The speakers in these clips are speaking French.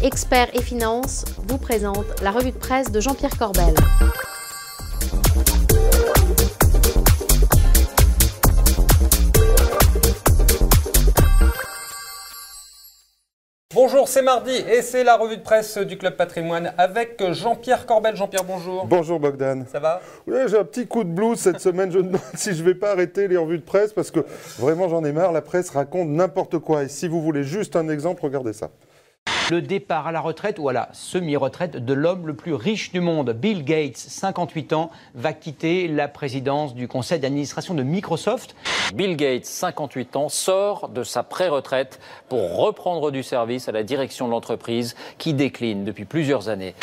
Experts et Finances vous présente la revue de presse de Jean-Pierre Corbel. Bonjour, c'est mardi et c'est la revue de presse du Club Patrimoine avec Jean-Pierre Corbel. Jean-Pierre, bonjour. Bonjour Bogdan. Ça va? Oui, j'ai un petit coup de blues cette semaine. Je me demande si je ne vais pas arrêter les revues de presse parce que vraiment j'en ai marre. La presse raconte n'importe quoi. Et si vous voulez juste un exemple, regardez ça. Le départ à la retraite ou à la semi-retraite de l'homme le plus riche du monde, Bill Gates, 58 ans, va quitter la présidence du conseil d'administration de Microsoft. Bill Gates, 58 ans, sort de sa pré-retraite pour reprendre du service à la direction de l'entreprise qui décline depuis plusieurs années.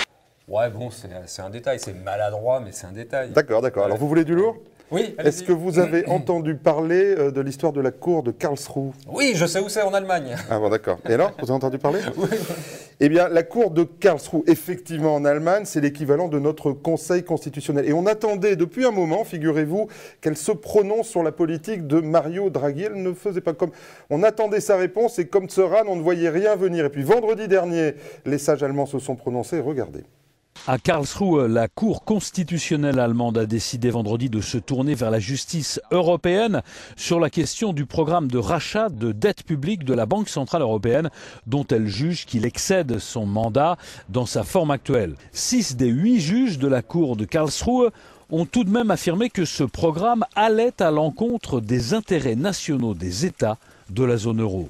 Ouais, bon, c'est un détail, c'est maladroit, mais c'est un détail. D'accord. Alors vous voulez du lourd? Oui. Est-ce que vous avez entendu parler de l'histoire de la cour de Karlsruhe? Oui, je sais où c'est, en Allemagne. Ah bon, d'accord. Et alors, vous avez entendu parler? Oui. Eh bien, la cour de Karlsruhe, effectivement, en Allemagne, c'est l'équivalent de notre Conseil constitutionnel. Et on attendait depuis un moment, figurez-vous, qu'elle se prononce sur la politique de Mario Draghi. Elle ne faisait pas comme... On attendait sa réponse et comme Tseran, on ne voyait rien venir. Et puis vendredi dernier, les sages allemands se sont prononcés. Regardez. À Karlsruhe, la Cour constitutionnelle allemande a décidé vendredi de se tourner vers la justice européenne sur la question du programme de rachat de dette publique de la Banque centrale européenne, dont elle juge qu'il excède son mandat dans sa forme actuelle. 6 des 8 juges de la Cour de Karlsruhe ont tout de même affirmé que ce programme allait à l'encontre des intérêts nationaux des États de la zone euro.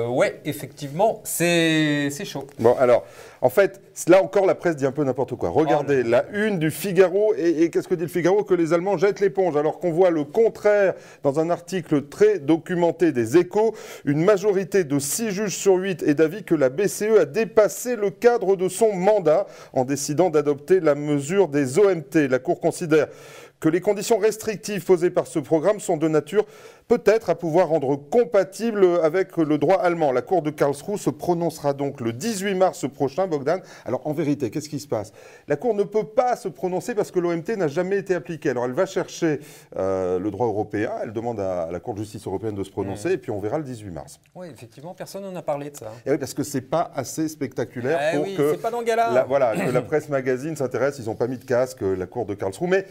Ouais, effectivement, c'est chaud. Bon, alors, en fait, là encore, la presse dit un peu n'importe quoi. Regardez, la une du Figaro, et qu'est-ce que dit le Figaro? Que les Allemands jettent l'éponge, alors qu'on voit le contraire dans un article très documenté des Échos. Une majorité de 6 juges sur 8 est d'avis que la BCE a dépassé le cadre de son mandat en décidant d'adopter la mesure des OMT. La Cour considère que les conditions restrictives posées par ce programme sont de nature peut-être à pouvoir rendre compatible avec le droit allemand. La Cour de Karlsruhe se prononcera donc le 18 mars prochain, Bogdan. Alors en vérité, qu'est-ce qui se passe? La Cour ne peut pas se prononcer parce que l'OMT n'a jamais été appliqué. Alors elle va chercher le droit européen, elle demande à la Cour de justice européenne de se prononcer et puis on verra le 18 mars. Oui, effectivement, personne n'en a parlé de ça. Et oui, parce que c'est pas assez spectaculaire pour que, c'est pas dans le gala. Voilà, que la presse magazine s'intéresse. Ils n'ont pas mis de casque, la Cour de Karlsruhe. Mais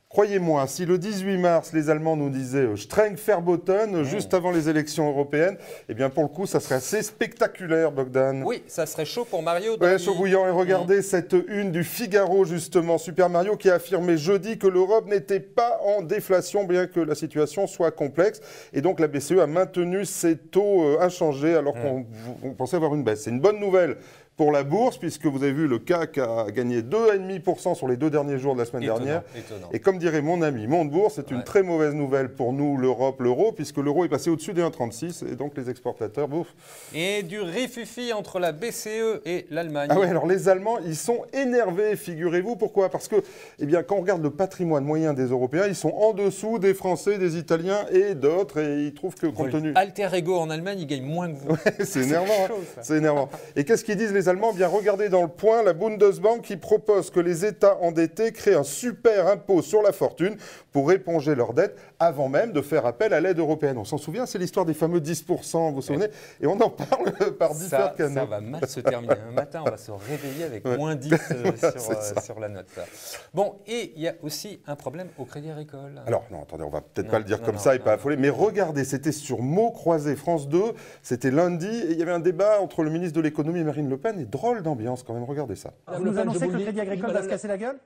croyez-moi, si le 18 mars, les Allemands nous disaient streng verboten juste avant les élections européennes, eh bien pour le coup, ça serait assez spectaculaire, Bogdan. Oui, ça serait chaud pour Mario Draghi. Ouais, chaud bouillant. Et regardez cette une du Figaro, justement, Super Mario, qui a affirmé jeudi que l'Europe n'était pas en déflation, bien que la situation soit complexe. Et donc la BCE a maintenu ses taux inchangés, alors qu'on pensait avoir une baisse. C'est une bonne nouvelle pour la bourse, puisque vous avez vu, le CAC a gagné 2,5% sur les 2 derniers jours de la semaine dernière. Étonnant. Et comme dirait mon ami Montebourg, c'est une très mauvaise nouvelle pour nous, l'Europe, l'euro, puisque l'euro est passé au-dessus des 1,36 et donc les exportateurs, bouf. Et du rififi entre la BCE et l'Allemagne. Ah ouais, alors les Allemands, ils sont énervés, figurez-vous. Pourquoi? Parce que, eh bien, quand on regarde le patrimoine moyen des Européens, ils sont en dessous des Français, des Italiens et d'autres, et ils trouvent que compte tenu... Alter Ego en Allemagne, ils gagnent moins que vous. Ouais, c'est énervant, chaud, c'est énervant. Et qu'est-ce qu'ils disent les Allemands? Bien, regardez dans le Point, la Bundesbank qui propose que les États endettés créent un super impôt sur la fortune pour éponger leurs dettes avant même de faire appel à l'aide européenne. On s'en souvient, c'est l'histoire des fameux 10%, vous vous souvenez? Et on en parle par différents canaux. Ça va mal se terminer. Un matin, on va se réveiller avec moins 10 sur la note. Bon, et il y a aussi un problème au Crédit Agricole. Alors, non, attendez, on va peut-être pas le dire comme ça et pas affoler, mais regardez, c'était sur mots croisés France 2, c'était lundi, et il y avait un débat entre le ministre de l'économie Marine Le Pen, et drôle d'ambiance quand même, regardez ça. Vous nous annoncez que le Crédit Agricole va se casser la gueule?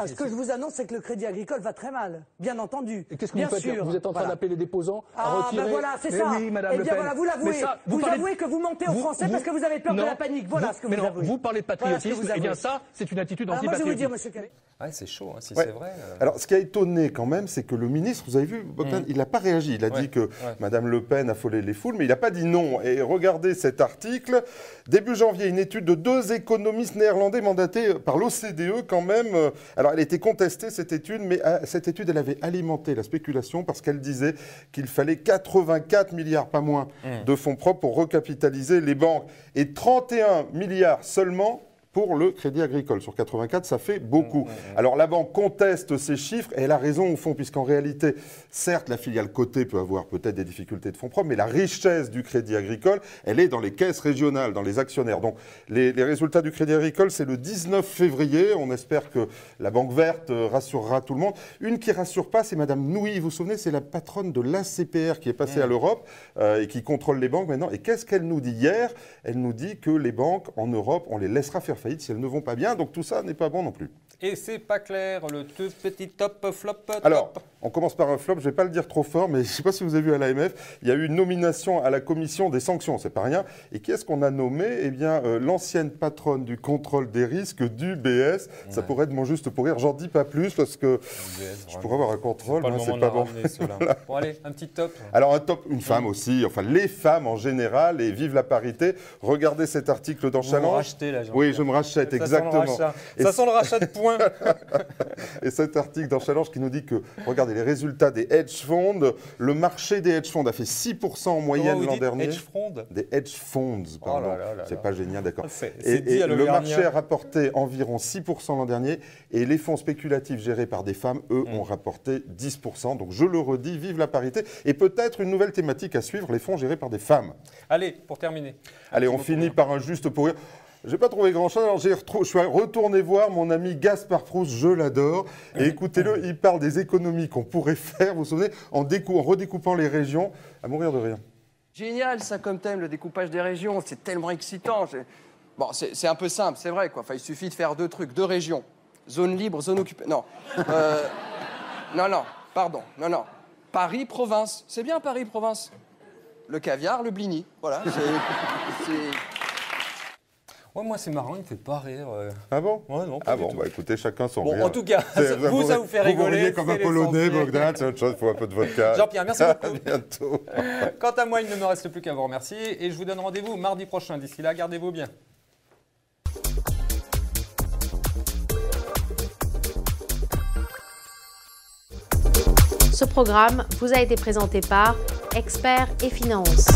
Ce que je vous annonce, c'est que le Crédit Agricole va très mal, bien entendu. Et qu'est-ce que vous faites? Vous êtes en train d'appeler les déposants à retirer. Ben voilà, c'est ça. Oui, Madame Eh Le bien Pen. voilà, vous l'avouez. Vous avouez que vous mentez aux Français parce que vous avez peur de la panique. Voilà ce que vous avouez. Mais non, vous parlez de patriotisme, et bien ça, c'est une attitude anti-patriotique. Moi, je vais vous dire, monsieur Calais. Ouais, c'est chaud, hein, si c'est vrai. Alors, ce qui a étonné quand même, c'est que le ministre, vous avez vu, Bogdan, il n'a pas réagi. Il a dit que Madame Le Pen affolait les foules, mais il n'a pas dit non. Et regardez cet article. Début janvier, une étude de 2 économistes néerlandais mandatés par l'OCDE quand même. Alors, elle était contestée, cette étude, mais cette étude, elle avait alimenté la spéculation parce qu'elle disait qu'il fallait 84 milliards, pas moins, de fonds propres pour recapitaliser les banques. Et 31 milliards seulement pour le Crédit Agricole. Sur 84, ça fait beaucoup. Alors la banque conteste ces chiffres et elle a raison au fond, puisqu'en réalité, certes, la filiale cotée peut avoir peut-être des difficultés de fonds propres, mais la richesse du Crédit Agricole, elle est dans les caisses régionales, dans les actionnaires. Donc les résultats du Crédit Agricole, c'est le 19 février. On espère que la Banque Verte rassurera tout le monde. Une qui rassure pas, c'est Madame Nouy. Vous vous souvenez, c'est la patronne de l'ACPR qui est passée à l'Europe et qui contrôle les banques maintenant. Et qu'est-ce qu'elle nous dit hier? Elle nous dit que les banques en Europe, on les laissera faire faillite si elles ne vont pas bien. Donc tout ça n'est pas bon non plus. Et c'est pas clair, le petit top, flop, top. Alors, on commence par un flop, je ne vais pas le dire trop fort, mais je ne sais pas si vous avez vu à l'AMF, il y a eu une nomination à la commission des sanctions, c'est pas rien. Et qui est-ce qu'on a nommé? Eh bien, l'ancienne patronne du contrôle des risques d'UBS. Ça pourrait être mon juste pour rire, j'en dis pas plus parce que je pourrais avoir un contrôle, mais c'est pas bon. Voilà. Bon, allez, un petit top. Alors, un top, une femme aussi, enfin les femmes en général, et vive la parité. Regardez cet article dans Challenge. Vous me rachetez là, Jean-Pierre. Oui, je me rachète, exactement. Ça sent le rachat de points. Et cet article dans Challenge qui nous dit que, regardez, les résultats des hedge funds, le marché des hedge funds a fait 6% en moyenne l'an dernier. Hedge funds? Des hedge funds, pardon. C'est pas génial, d'accord. Et le marché a rapporté environ 6% l'an dernier et les fonds spéculatifs gérés par des femmes, eux, ont rapporté 10%. Donc je le redis, vive la parité. Et peut-être une nouvelle thématique à suivre, les fonds gérés par des femmes. Allez, pour terminer. Allez, on finit par un juste pour rire. J'ai pas trouvé grand-chose, alors je suis retourné voir mon ami Gaspard Proust, je l'adore. Et écoutez-le, il parle des économies qu'on pourrait faire, vous vous souvenez, en redécoupant les régions, à mourir de rire. Génial ça comme thème, le découpage des régions, c'est tellement excitant. Bon, c'est un peu simple, c'est vrai, quoi. Enfin, il suffit de faire deux trucs, deux régions. Zone libre, zone occupée. Non. Non, pardon, non. Paris, province. C'est bien Paris, province. Le caviar, le blini. Voilà, c'est... Ouais, moi, c'est marrant, il me fait pas rire. Ah bon? Ouais, non. Ah bon, bah écoutez, chacun son rire. Bon, en tout cas, vous, ça vous fait rigoler. Vous riez comme un Polonais, Bogdan, c'est autre chose, il faut un peu de vodka. Jean-Pierre, merci beaucoup. À bientôt. Quant à moi, il ne me reste plus qu'à vous remercier et je vous donne rendez-vous mardi prochain. D'ici là, gardez-vous bien. Ce programme vous a été présenté par Experts et Finances.